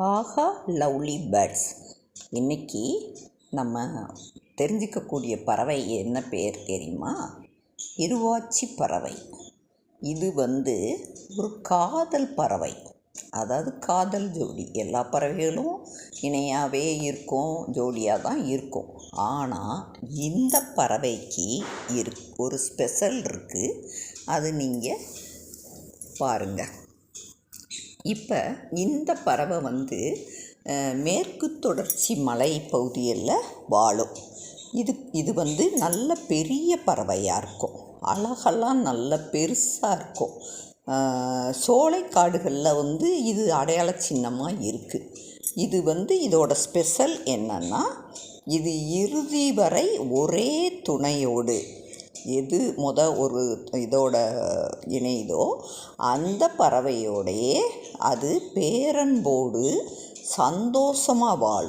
ஆஹா lovely birds. இன்றைக்கி நம்ம தெரிஞ்சிக்கக்கூடிய பறவை என்ன பேர் தெரியுமா? இருவாச்சி பறவை. இது ஒரு காதல் பறவை. அதாவது காதல் ஜோடி. எல்லா பறவைகளும் இணையாகவே இருக்கும், ஜோடியாக தான் இருக்கும். ஆனால் இந்த பறவைக்கு ஒரு ஸ்பெஷல் இருக்குது. அது நீங்கள் பாருங்கள். இப்போ இந்த பறவை மேற்கு தொடர்ச்சி மலை பகுதியில் வாழும். இது நல்ல பெரிய பறவையாக இருக்கும். அழகெல்லாம் நல்ல பெருசாக இருக்கும். சோலைக்காடுகளில் இது அடையாள சின்னமாக இருக்குது. இதோட ஸ்பெஷல் என்னென்னா, இது இறுதி வரை ஒரே துணையோடு எது ஒரு இதோட இணையுதோ அந்த பறவையோடையே அது பேரன்போடு சந்தோஷமாக வாழும்.